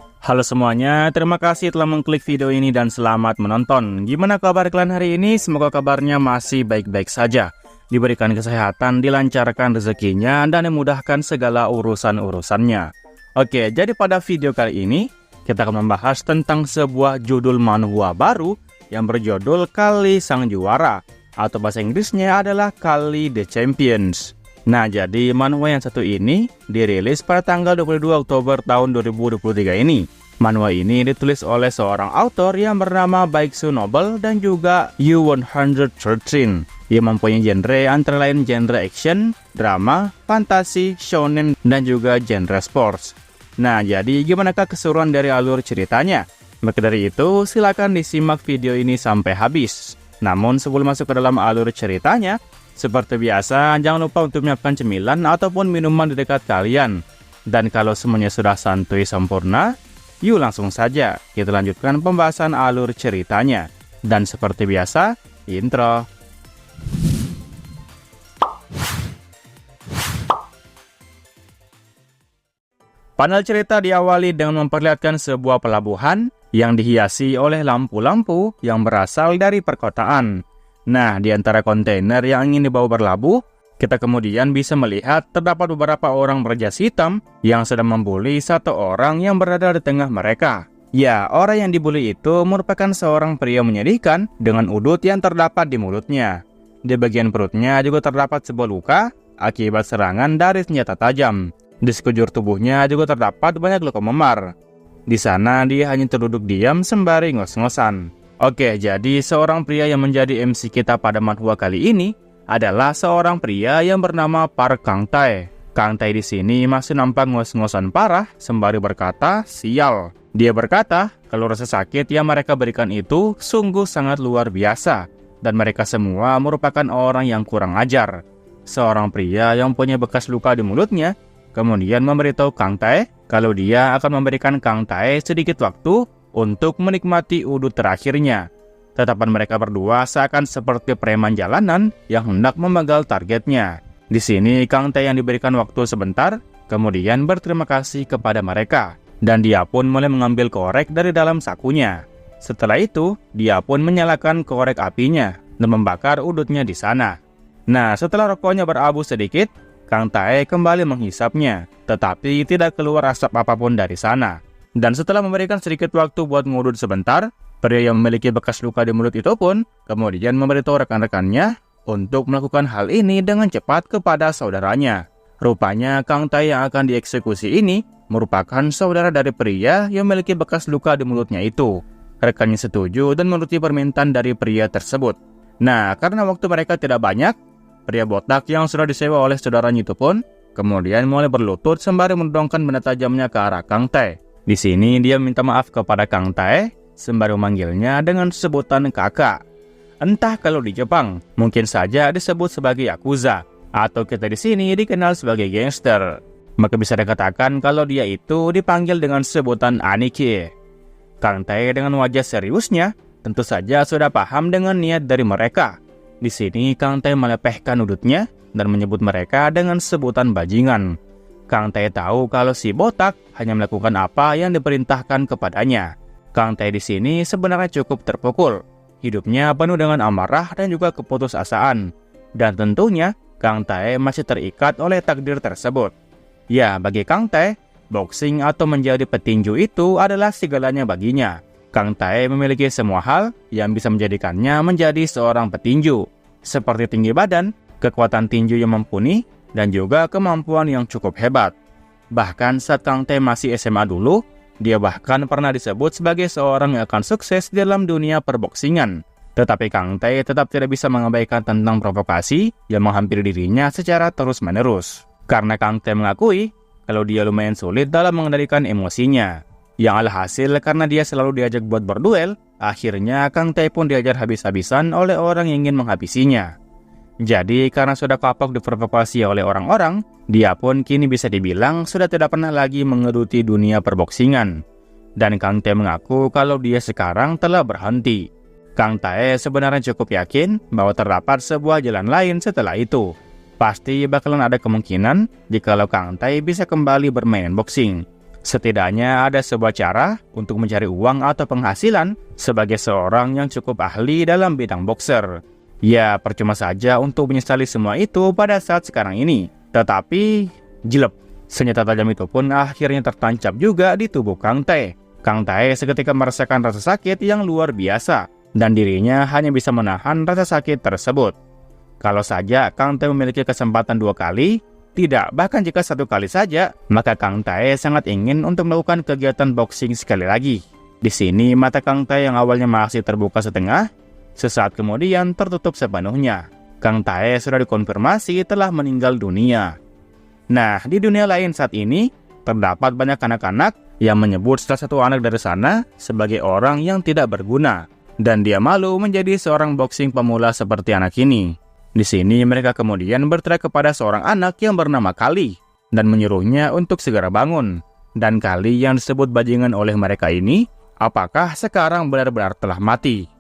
Halo semuanya, terima kasih telah mengklik video ini dan selamat menonton. Gimana kabar kalian hari ini? Semoga kabarnya masih baik-baik saja. Diberikan kesehatan, dilancarkan rezekinya, dan dimudahkan segala urusan-urusannya. Oke, jadi pada video kali ini, kita akan membahas tentang sebuah judul manhwa baru yang berjudul Kali Sang Juara, atau bahasa Inggrisnya adalah Kali The Champions. Nah, jadi manhwa yang satu ini dirilis pada tanggal 22 Oktober tahun 2023 ini. Manhwa ini ditulis oleh seorang autor yang bernama Baeksu Noble dan juga U113 yang mempunyai genre antara lain genre action, drama, fantasi, shonen, dan juga genre sports. Nah, jadi gimanakah keseruan dari alur ceritanya? Maka dari itu, silakan disimak video ini sampai habis. Namun sebelum masuk ke dalam alur ceritanya, seperti biasa, jangan lupa untuk menyiapkan cemilan ataupun minuman di dekat kalian. Dan kalau semuanya sudah santuy sempurna, yuk langsung saja kita lanjutkan pembahasan alur ceritanya. Dan seperti biasa, intro. Panel cerita diawali dengan memperlihatkan sebuah pelabuhan yang dihiasi oleh lampu-lampu yang berasal dari perkotaan. Nah, di antara kontainer yang ingin dibawa berlabuh, kita kemudian bisa melihat terdapat beberapa orang berjas hitam yang sedang membuli satu orang yang berada di tengah mereka. Ya, orang yang dibuli itu merupakan seorang pria menyedihkan dengan udut yang terdapat di mulutnya. Di bagian perutnya juga terdapat sebuah luka akibat serangan dari senjata tajam. Di sekujur tubuhnya juga terdapat banyak luka memar. Di sana dia hanya terduduk diam sembari ngos-ngosan. Oke, jadi seorang pria yang menjadi MC kita pada manhwa kali ini adalah seorang pria yang bernama Park Kang-tae. Kang-tae di sini masih nampak ngos-ngosan parah sembari berkata, "Sial." Dia berkata kalau rasa sakit yang mereka berikan itu sungguh sangat luar biasa dan mereka semua merupakan orang yang kurang ajar. Seorang pria yang punya bekas luka di mulutnya kemudian memberitahu Kang-tae kalau dia akan memberikan Kang-tae sedikit waktu untuk menikmati udut terakhirnya. Tatapan mereka berdua seakan seperti preman jalanan yang hendak membegal targetnya. Di sini Kang-tae yang diberikan waktu sebentar, kemudian berterima kasih kepada mereka. Dan dia pun mulai mengambil korek dari dalam sakunya. Setelah itu, dia pun menyalakan korek apinya dan membakar udutnya di sana. Nah, setelah rokoknya berabu sedikit, Kang-tae kembali menghisapnya, tetapi tidak keluar asap apapun dari sana. Dan setelah memberikan sedikit waktu buat ngudut sebentar, pria yang memiliki bekas luka di mulut itu pun kemudian memberitahu rekan-rekannya untuk melakukan hal ini dengan cepat kepada saudaranya. Rupanya Kang-tae yang akan dieksekusi ini merupakan saudara dari pria yang memiliki bekas luka di mulutnya itu. Rekannya setuju dan menuruti permintaan dari pria tersebut. Nah, karena waktu mereka tidak banyak, pria botak yang sudah disewa oleh saudaranya itu pun kemudian mulai berlutut sembari mendongkan benda tajamnya ke arah Kang-tae. Di sini dia minta maaf kepada Kang-tae sembari memanggilnya dengan sebutan kakak. Entah kalau di Jepang mungkin saja disebut sebagai yakuza atau kita di sini dikenal sebagai gangster. Maka bisa dikatakan kalau dia itu dipanggil dengan sebutan aniki. Kang-tae dengan wajah seriusnya tentu saja sudah paham dengan niat dari mereka. Di sini Kang-tae melepehkan udutnya dan menyebut mereka dengan sebutan bajingan. Kang-tae tahu kalau si botak hanya melakukan apa yang diperintahkan kepadanya. Kang-tae di sini sebenarnya cukup terpukul. Hidupnya penuh dengan amarah dan juga keputusasaan. Dan tentunya Kang-tae masih terikat oleh takdir tersebut. Ya, bagi Kang-tae, boxing atau menjadi petinju itu adalah segalanya baginya. Kang-tae memiliki semua hal yang bisa menjadikannya menjadi seorang petinju, seperti tinggi badan, kekuatan tinju yang mumpuni, dan juga kemampuan yang cukup hebat. Bahkan saat Kang-tae masih SMA dulu, dia bahkan pernah disebut sebagai seorang yang akan sukses dalam dunia perboksingan. Tetapi Kang-tae tetap tidak bisa mengabaikan tentang provokasi yang menghampiri dirinya secara terus-menerus. Karena Kang-tae mengakui kalau dia lumayan sulit dalam mengendalikan emosinya. Yang alhasil karena dia selalu diajak buat berduel, akhirnya Kang-tae pun diajar habis-habisan oleh orang yang ingin menghabisinya. Jadi karena sudah kapok diprovokasi oleh orang-orang, dia pun kini bisa dibilang sudah tidak pernah lagi menggeluti dunia perboksingan. Dan Kang-tae mengaku kalau dia sekarang telah berhenti. Kang-tae sebenarnya cukup yakin bahwa terdapat sebuah jalan lain setelah itu. Pasti bakalan ada kemungkinan jikalau Kang-tae bisa kembali bermain boxing. Setidaknya ada sebuah cara untuk mencari uang atau penghasilan sebagai seorang yang cukup ahli dalam bidang boxer. Ya, percuma saja untuk menyesali semua itu pada saat sekarang ini. Tetapi, jelek. Senjata tajam itu pun akhirnya tertancap juga di tubuh Kang Tae. Kang Tae seketika merasakan rasa sakit yang luar biasa, dan dirinya hanya bisa menahan rasa sakit tersebut. Kalau saja Kang Tae memiliki kesempatan 2 kali, tidak, bahkan jika 1 kali saja, maka Kang Tae sangat ingin untuk melakukan kegiatan boxing sekali lagi. Di sini, mata Kang Tae yang awalnya masih terbuka setengah, sesaat kemudian tertutup sepenuhnya. Kang Tae sudah dikonfirmasi telah meninggal dunia. Nah, di dunia lain saat ini, terdapat banyak anak-anak yang menyebut salah satu anak dari sana sebagai orang yang tidak berguna, dan dia malu menjadi seorang boxing pemula seperti anak ini. Di sini mereka kemudian berteriak kepada seorang anak yang bernama Kali dan menyuruhnya untuk segera bangun. Dan Kali yang disebut bajingan oleh mereka ini, apakah sekarang benar-benar telah mati?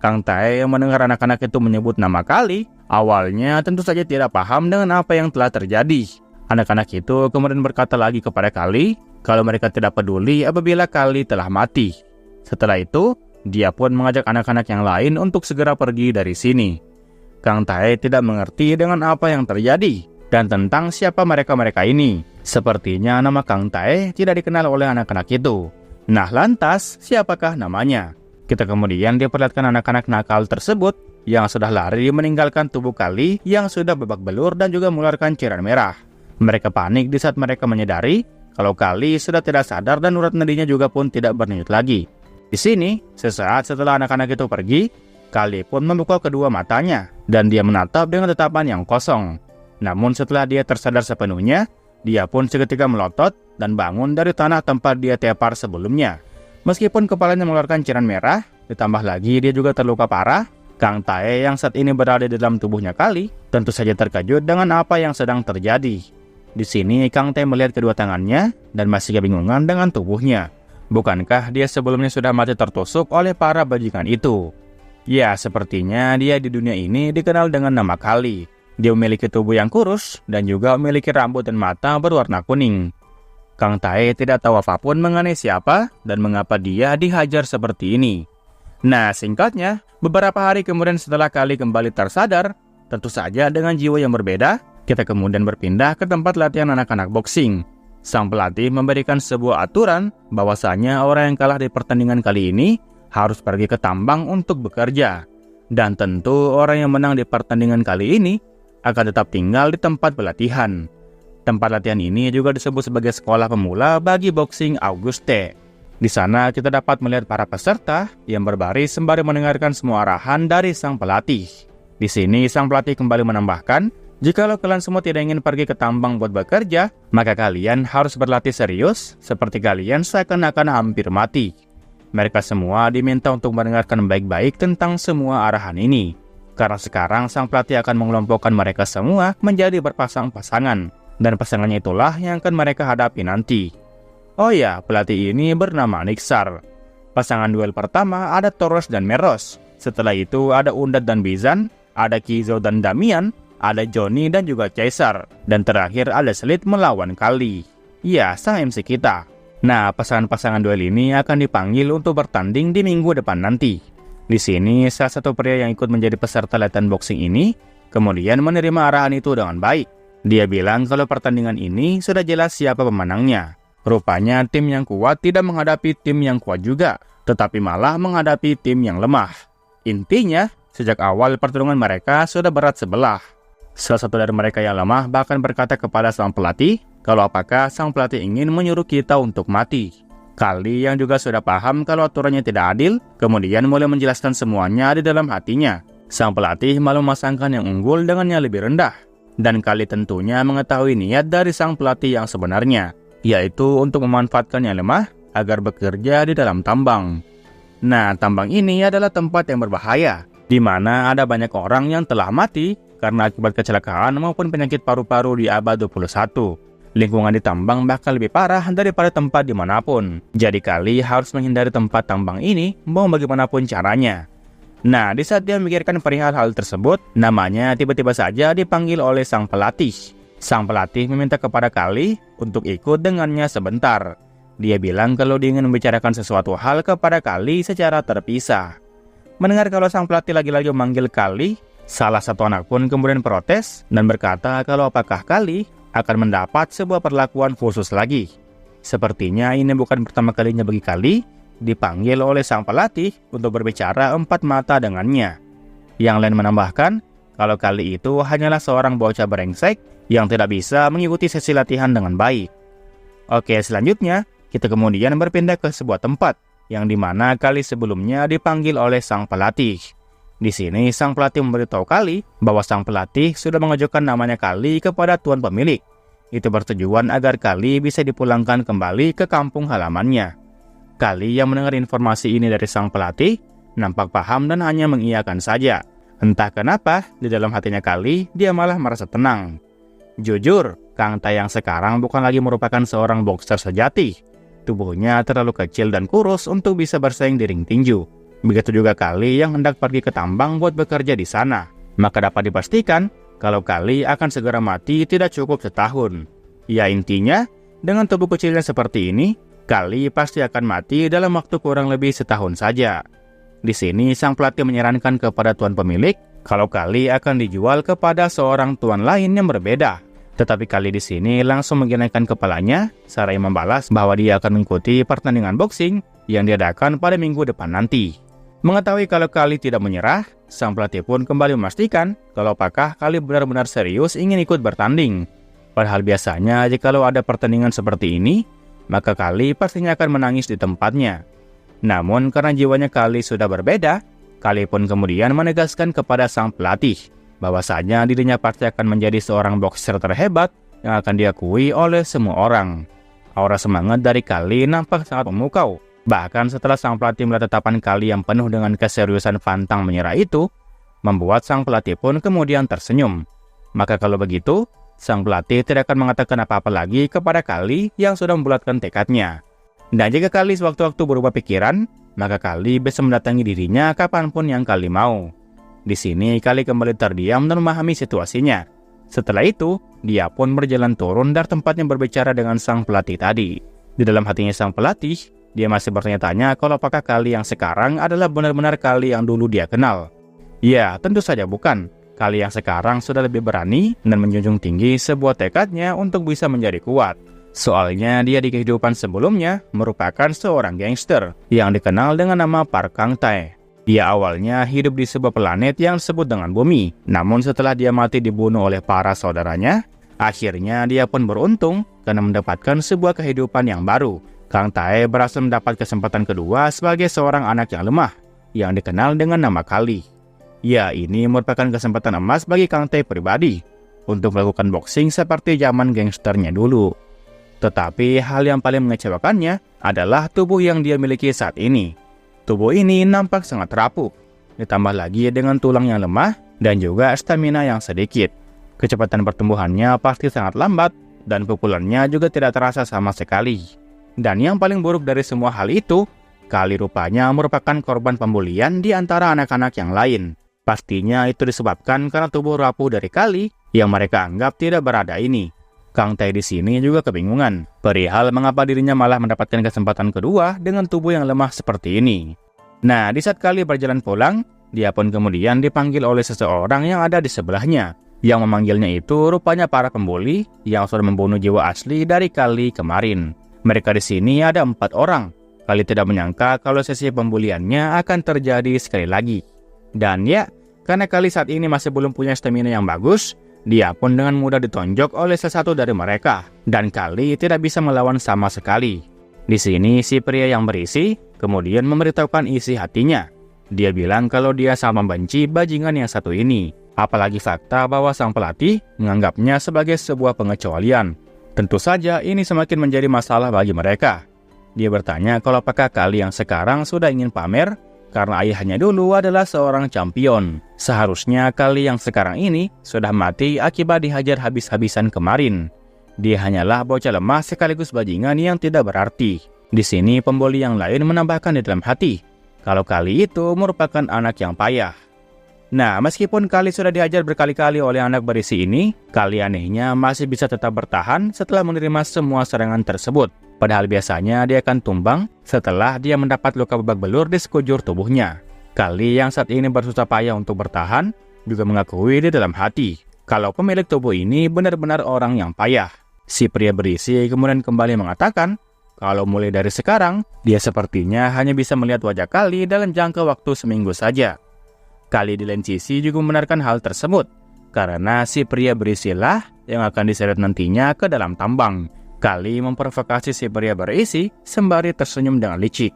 Kang Tae yang mendengar anak-anak itu menyebut nama Kali, awalnya tentu saja tidak paham dengan apa yang telah terjadi. Anak-anak itu kemudian berkata lagi kepada Kali kalau mereka tidak peduli apabila Kali telah mati. Setelah itu, dia pun mengajak anak-anak yang lain untuk segera pergi dari sini. Kang Tae tidak mengerti dengan apa yang terjadi dan tentang siapa mereka-mereka ini. Sepertinya nama Kang Tae tidak dikenal oleh anak-anak itu. Nah, lantas siapakah namanya? Kita kemudian diperlihatkan anak-anak nakal tersebut yang sudah lari meninggalkan tubuh Kali yang sudah babak belur dan juga mengeluarkan cairan merah. Mereka panik di saat mereka menyadari kalau Kali sudah tidak sadar dan urat nadinya juga pun tidak berdenyut lagi. Di sini, sesaat setelah anak-anak itu pergi, Kali pun membuka kedua matanya dan dia menatap dengan tatapan yang kosong. Namun setelah dia tersadar sepenuhnya, dia pun seketika melotot dan bangun dari tanah tempat dia tepar sebelumnya. Meskipun kepalanya mengeluarkan cairan merah, ditambah lagi dia juga terluka parah, Kang Tae yang saat ini berada di dalam tubuhnya Kali tentu saja terkejut dengan apa yang sedang terjadi. Di sini Kang Tae melihat kedua tangannya dan masih kebingungan dengan tubuhnya. Bukankah dia sebelumnya sudah mati tertusuk oleh para bajingan itu? Ya, sepertinya dia di dunia ini dikenal dengan nama Kali. Dia memiliki tubuh yang kurus dan juga memiliki rambut dan mata berwarna kuning. Kang Tae tidak tahu apapun mengenai siapa dan mengapa dia dihajar seperti ini. Nah, singkatnya, beberapa hari kemudian setelah Kali kembali tersadar, tentu saja dengan jiwa yang berbeda, kita kemudian berpindah ke tempat latihan anak-anak boxing. Sang pelatih memberikan sebuah aturan bahwasanya orang yang kalah di pertandingan kali ini harus pergi ke tambang untuk bekerja. Dan tentu orang yang menang di pertandingan kali ini akan tetap tinggal di tempat pelatihan. Tempat latihan ini juga disebut sebagai sekolah pemula bagi boxing Auguste. Di sana kita dapat melihat para peserta yang berbaris sembari mendengarkan semua arahan dari sang pelatih. Di sini sang pelatih kembali menambahkan, jikalau kalian semua tidak ingin pergi ke tambang buat bekerja, maka kalian harus berlatih serius seperti kalian seakan-akan hampir mati. Mereka semua diminta untuk mendengarkan baik-baik tentang semua arahan ini. Karena sekarang sang pelatih akan mengelompokkan mereka semua menjadi berpasang-pasangan. Dan pasangannya itulah yang akan mereka hadapi nanti. Oh ya, pelatih ini bernama Niksar. Pasangan duel pertama ada Toros dan Meros. Setelah itu ada Undat dan Bizan, ada Kizo dan Damian, ada Johnny dan juga Caesar. Dan terakhir ada Slit melawan Kali. Ya, sang MC kita. Nah, pasangan-pasangan duel ini akan dipanggil untuk bertanding di minggu depan nanti. Di sini, salah satu pria yang ikut menjadi peserta latihan boxing ini, kemudian menerima arahan itu dengan baik. Dia bilang kalau pertandingan ini sudah jelas siapa pemenangnya. Rupanya tim yang kuat tidak menghadapi tim yang kuat juga, tetapi malah menghadapi tim yang lemah. Intinya, sejak awal pertarungan mereka sudah berat sebelah. Salah satu dari mereka yang lemah bahkan berkata kepada sang pelatih, kalau apakah sang pelatih ingin menyuruh kita untuk mati. Kali yang juga sudah paham kalau aturannya tidak adil, kemudian mulai menjelaskan semuanya di dalam hatinya. Sang pelatih malah memasangkan yang unggul dengan yang lebih rendah. Dan Kali tentunya mengetahui niat dari sang pelatih yang sebenarnya, yaitu untuk memanfaatkan yang lemah agar bekerja di dalam tambang. Nah, tambang ini adalah tempat yang berbahaya, di mana ada banyak orang yang telah mati karena akibat kecelakaan maupun penyakit paru-paru di abad 21. Lingkungan di tambang bakal lebih parah daripada tempat dimanapun. Jadi Kali harus menghindari tempat tambang ini mau bagaimanapun caranya. Nah, di saat dia memikirkan perihal hal tersebut, namanya tiba-tiba saja dipanggil oleh sang pelatih. Sang pelatih meminta kepada Kali untuk ikut dengannya sebentar. Dia bilang kalau dia ingin membicarakan sesuatu hal kepada Kali secara terpisah. Mendengar kalau sang pelatih lagi-lagi memanggil Kali, salah satu anak pun kemudian protes dan berkata kalau apakah Kali akan mendapat sebuah perlakuan khusus lagi. Sepertinya ini bukan pertama kalinya bagi Kali dipanggil oleh sang pelatih untuk berbicara empat mata dengannya. Yang lain menambahkan kalau Kali itu hanyalah seorang bocah brengsek yang tidak bisa mengikuti sesi latihan dengan baik. Oke, selanjutnya kita kemudian berpindah ke sebuah tempat yang dimana Kali sebelumnya dipanggil oleh sang pelatih. Di sini sang pelatih memberitahu Kali bahwa sang pelatih sudah mengajukan namanya Kali kepada tuan pemilik. Itu bertujuan agar Kali bisa dipulangkan kembali ke kampung halamannya. Kali yang mendengar informasi ini dari sang pelatih nampak paham dan hanya mengiyakan saja. Entah kenapa di dalam hatinya Kali dia malah merasa tenang. Jujur, Kang Tai yang sekarang bukan lagi merupakan seorang boxer sejati. Tubuhnya terlalu kecil dan kurus untuk bisa bersaing di ring tinju. Begitu juga Kali yang hendak pergi ke tambang buat bekerja di sana. Maka dapat dipastikan kalau Kali akan segera mati tidak cukup setahun. Ya intinya, dengan tubuh kecilnya seperti ini, Kali pasti akan mati dalam waktu kurang lebih setahun saja. Di sini sang pelatih menyarankan kepada tuan pemilik kalau Kali akan dijual kepada seorang tuan lain yang berbeda. Tetapi Kali di sini langsung menggelengkan kepalanya, seraya membalas bahwa dia akan mengikuti pertandingan boxing yang diadakan pada minggu depan nanti. Mengetahui kalau Kali tidak menyerah, sang pelatih pun kembali memastikan kalau apakah Kali benar-benar serius ingin ikut bertanding. Padahal biasanya jikalau ada pertandingan seperti ini, maka Kali pastinya akan menangis di tempatnya. Namun karena jiwanya Kali sudah berbeda, Kali pun kemudian menegaskan kepada sang pelatih bahwasanya dirinya pasti akan menjadi seorang boxer terhebat yang akan diakui oleh semua orang. Aura semangat dari Kali nampak sangat memukau. Bahkan setelah sang pelatih melihat tatapan Kali yang penuh dengan keseriusan pantang menyerah itu, membuat sang pelatih pun kemudian tersenyum. Maka kalau begitu, sang pelatih tidak akan mengatakan apa-apa lagi kepada Kali yang sudah membulatkan tekadnya. Dan jika Kali sewaktu-waktu berubah pikiran, maka Kali bisa mendatangi dirinya kapanpun yang Kali mau. Di sini Kali kembali terdiam dan memahami situasinya. Setelah itu, dia pun berjalan turun dari tempat yang berbicara dengan sang pelatih tadi. Di dalam hatinya sang pelatih, dia masih bertanya-tanya kalau apakah Kali yang sekarang adalah benar-benar Kali yang dulu dia kenal. Ya, tentu saja bukan. Kali yang sekarang sudah lebih berani dan menjunjung tinggi sebuah tekadnya untuk bisa menjadi kuat. Soalnya dia di kehidupan sebelumnya merupakan seorang gangster yang dikenal dengan nama Park Kang Tai. Dia awalnya hidup di sebuah planet yang disebut dengan Bumi. Namun setelah dia mati dibunuh oleh para saudaranya, akhirnya dia pun beruntung karena mendapatkan sebuah kehidupan yang baru. Kang Tai berhasil mendapat kesempatan kedua sebagai seorang anak yang lemah yang dikenal dengan nama Kali. Ya, ini merupakan kesempatan emas bagi Kang Tai pribadi untuk melakukan boxing seperti zaman gangsternya dulu. Tetapi hal yang paling mengecewakannya adalah tubuh yang dia miliki saat ini. Tubuh ini nampak sangat rapuh, ditambah lagi dengan tulang yang lemah dan juga stamina yang sedikit. Kecepatan pertumbuhannya pasti sangat lambat dan pukulannya juga tidak terasa sama sekali. Dan yang paling buruk dari semua hal itu, Kali rupanya merupakan korban pembulian di antara anak-anak yang lain. Pastinya itu disebabkan karena tubuh rapuh dari Kali yang mereka anggap tidak berada ini. Kang Tai di sini juga kebingungan perihal mengapa dirinya malah mendapatkan kesempatan kedua dengan tubuh yang lemah seperti ini. Nah, di saat Kali berjalan pulang, dia pun kemudian dipanggil oleh seseorang yang ada di sebelahnya. Yang memanggilnya itu rupanya para pembuli yang sudah membunuh jiwa asli dari Kali kemarin. Mereka di sini ada 4 orang. Kali tidak menyangka kalau sesi pembuliannya akan terjadi sekali lagi. Dan ya, karena Kali saat ini masih belum punya stamina yang bagus, dia pun dengan mudah ditonjok oleh salah satu dari mereka, dan Kali tidak bisa melawan sama sekali. Di sini si pria yang berisi kemudian memberitahukan isi hatinya. Dia bilang kalau dia sangat membenci bajingan yang satu ini, apalagi fakta bahwa sang pelatih menganggapnya sebagai sebuah pengecualian. Tentu saja ini semakin menjadi masalah bagi mereka. Dia bertanya kalau apakah Kali yang sekarang sudah ingin pamer, karena ayahnya dulu adalah seorang champion. Seharusnya Kali yang sekarang ini sudah mati akibat dihajar habis-habisan kemarin. Dia hanyalah bocah lemah sekaligus bajingan yang tidak berarti. Di sini pembuli yang lain menambahkan di dalam hati kalau Kali itu merupakan anak yang payah. Nah, meskipun Kali sudah dihajar berkali-kali oleh anak berisi ini, Kali anehnya masih bisa tetap bertahan setelah menerima semua serangan tersebut. Padahal biasanya dia akan tumbang setelah dia mendapat luka babak belur di sekujur tubuhnya. Kali yang saat ini bersusah payah untuk bertahan, juga mengakui di dalam hati kalau pemilik tubuh ini benar-benar orang yang payah. Si pria berisi kemudian kembali mengatakan kalau mulai dari sekarang, dia sepertinya hanya bisa melihat wajah Kali dalam jangka waktu seminggu saja. Kali di lain sisi juga membenarkan hal tersebut, karena si pria berisilah yang akan diseret nantinya ke dalam tambang. Kali memprovokasi si pria berisi sembari tersenyum dengan licik.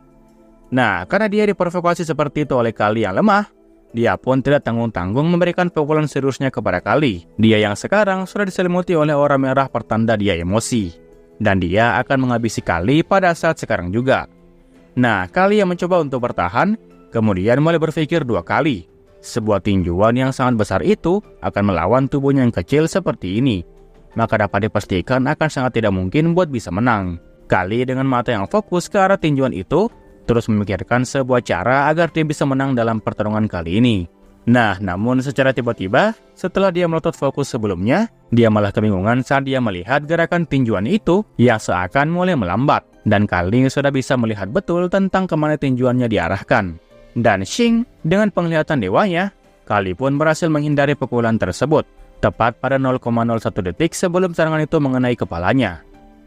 Nah, karena dia diprovokasi seperti itu oleh Kali yang lemah, dia pun tidak tanggung-tanggung memberikan pukulan seriusnya kepada Kali. Dia yang sekarang sudah diselimuti oleh aura merah pertanda dia emosi. Dan dia akan menghabisi Kali pada saat sekarang juga. Nah, Kali yang mencoba untuk bertahan, kemudian mulai berpikir 2 kali. Sebuah tinjuan yang sangat besar itu akan melawan tubuhnya yang kecil seperti ini. Maka dapat dipastikan akan sangat tidak mungkin buat bisa menang. Kali dengan mata yang fokus ke arah tinjuan itu, terus memikirkan sebuah cara agar dia bisa menang dalam pertarungan kali ini. Nah, namun secara tiba-tiba, setelah dia melotot fokus sebelumnya, dia malah kebingungan saat dia melihat gerakan tinjuan itu yang seakan mulai melambat. Dan Kali sudah bisa melihat betul tentang kemana tinjuannya diarahkan. Dan Xing, dengan penglihatan dewanya, Kali pun berhasil menghindari pukulan tersebut, tepat pada 0,01 detik sebelum serangan itu mengenai kepalanya.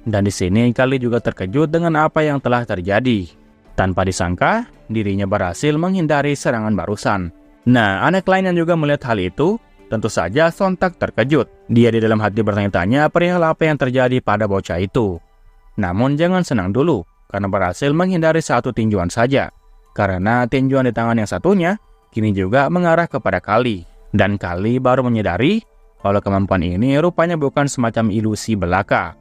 Dan di sini Kali juga terkejut dengan apa yang telah terjadi. Tanpa disangka, dirinya berhasil menghindari serangan barusan. Nah, anak lain yang juga melihat hal itu, tentu saja sontak terkejut. Dia di dalam hati bertanya-tanya perihal apa yang terjadi pada bocah itu. Namun jangan senang dulu, karena berhasil menghindari satu tinjuan saja. Karena tinjuan di tangan yang satunya, kini juga mengarah kepada Kali. Dan Kali baru menyadari kalau kemampuan ini rupanya bukan semacam ilusi belaka.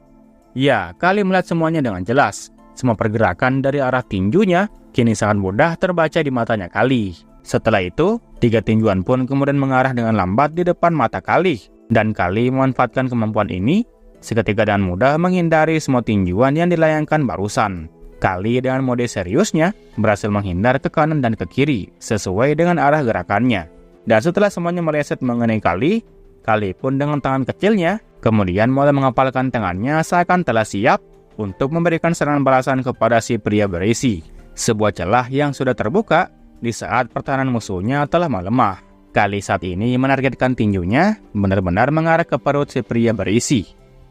Ya, Kali melihat semuanya dengan jelas. Semua pergerakan dari arah tinjunya kini sangat mudah terbaca di matanya Kali. Setelah itu, 3 tinjuan pun kemudian mengarah dengan lambat di depan mata Kali. Dan Kali memanfaatkan kemampuan ini, seketika dengan mudah menghindari semua tinjuan yang dilayangkan barusan. Kali dengan mode seriusnya berhasil menghindar ke kanan dan ke kiri sesuai dengan arah gerakannya. Dan setelah semuanya meleset mengenai Kali, Kali pun dengan tangan kecilnya kemudian mulai mengepalkan tangannya seakan telah siap untuk memberikan serangan balasan kepada si pria berisi. Sebuah celah yang sudah terbuka di saat pertahanan musuhnya telah melemah. Kali saat ini menargetkan tinjunya benar-benar mengarah ke perut si pria berisi.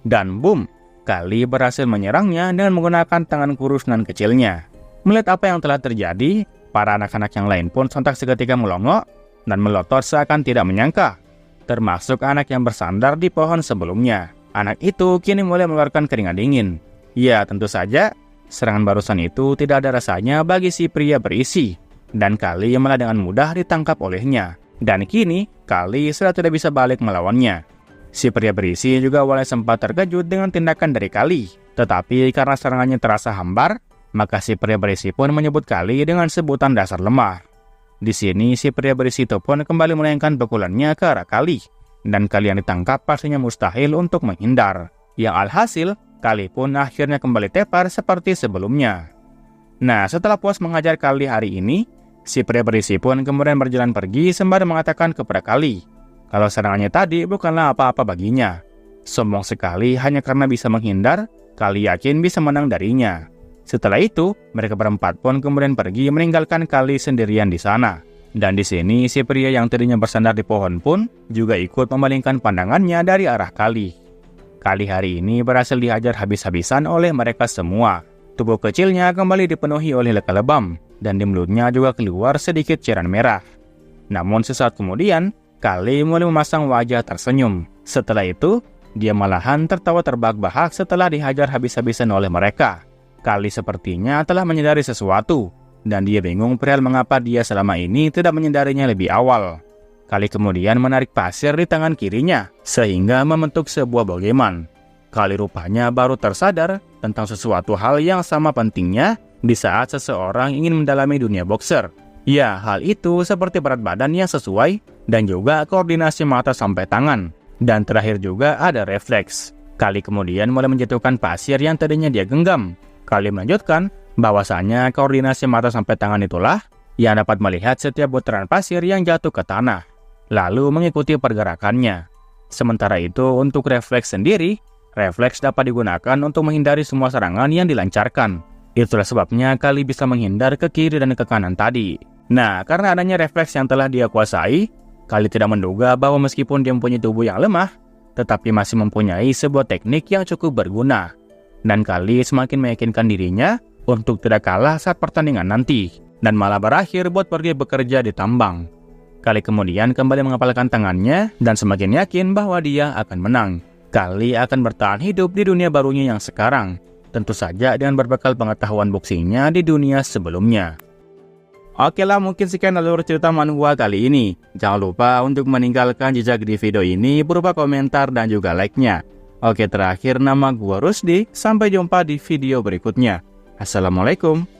Dan boom! Kali berhasil menyerangnya dengan menggunakan tangan kurus nan kecilnya. Melihat apa yang telah terjadi, para anak-anak yang lain pun sontak seketika melongo dan melotot seakan tidak menyangka. Termasuk anak yang bersandar di pohon sebelumnya. Anak itu kini mulai mengeluarkan keringat dingin. Ya, tentu saja, serangan barusan itu tidak ada rasanya bagi si pria berisi. Dan Kali malah dengan mudah ditangkap olehnya. Dan kini, Kali sudah tidak bisa balik melawannya. Si pria berisi juga awalnya sempat terkejut dengan tindakan dari Kali. Tetapi karena serangannya terasa hambar, maka si pria berisi pun menyebut Kali dengan sebutan dasar lemah. Di sini si pria berisi itu pun kembali melayangkan pukulannya ke arah Kali. Dan Kali yang ditangkap pastinya mustahil untuk menghindar. Yang alhasil, Kali pun akhirnya kembali tepar seperti sebelumnya. Nah, setelah puas mengajar Kali hari ini, si pria berisi pun kemudian berjalan pergi sembari mengatakan kepada Kali kalau serangannya tadi bukanlah apa-apa baginya. Sombong sekali hanya karena bisa menghindar, Kali yakin bisa menang darinya. Setelah itu, mereka berempat pun kemudian pergi meninggalkan Kali sendirian di sana. Dan di sini si pria yang tadinya bersandar di pohon pun juga ikut memalingkan pandangannya dari arah Kali. Kali hari ini berhasil dihajar habis-habisan oleh mereka semua. Tubuh kecilnya kembali dipenuhi oleh luka lebam, dan di mulutnya juga keluar sedikit cairan merah. Namun sesaat kemudian, Kali mulai memasang wajah tersenyum. Setelah itu, dia malahan tertawa terbahak-bahak setelah dihajar habis-habisan oleh mereka. Kali sepertinya telah menyadari sesuatu, dan dia bingung perihal mengapa dia selama ini tidak menyadarinya lebih awal. Kali kemudian menarik pasir di tangan kirinya, sehingga membentuk sebuah bogeman. Kali rupanya baru tersadar tentang sesuatu hal yang sama pentingnya di saat seseorang ingin mendalami dunia boxer. Ya, hal itu seperti berat badan yang sesuai, dan juga koordinasi mata sampai tangan. Dan terakhir juga ada refleks. Kali kemudian mulai menjatuhkan pasir yang tadinya dia genggam. Kali melanjutkan bahwasanya koordinasi mata sampai tangan itulah yang dapat melihat setiap butiran pasir yang jatuh ke tanah. lalu mengikuti pergerakannya. Sementara itu, untuk refleks sendiri, refleks dapat digunakan untuk menghindari semua serangan yang dilancarkan. Itulah sebabnya Kali bisa menghindar ke kiri dan ke kanan tadi. Nah, karena adanya refleks yang telah dia kuasai, Kali tidak menduga bahwa meskipun dia mempunyai tubuh yang lemah, tetapi masih mempunyai sebuah teknik yang cukup berguna. Dan Kali semakin meyakinkan dirinya untuk tidak kalah saat pertandingan nanti, dan malah berakhir buat pergi bekerja di tambang. Kali kemudian kembali mengepalkan tangannya dan semakin yakin bahwa dia akan menang. Kali akan bertahan hidup di dunia barunya yang sekarang, tentu saja dengan berbekal pengetahuan boxingnya di dunia sebelumnya. Oke lah, mungkin sekian alur cerita manhwa kali ini. Jangan lupa untuk meninggalkan jejak di video ini berupa komentar dan juga like-nya. Oke, terakhir nama gua Rusdi. Sampai jumpa di video berikutnya. Assalamualaikum.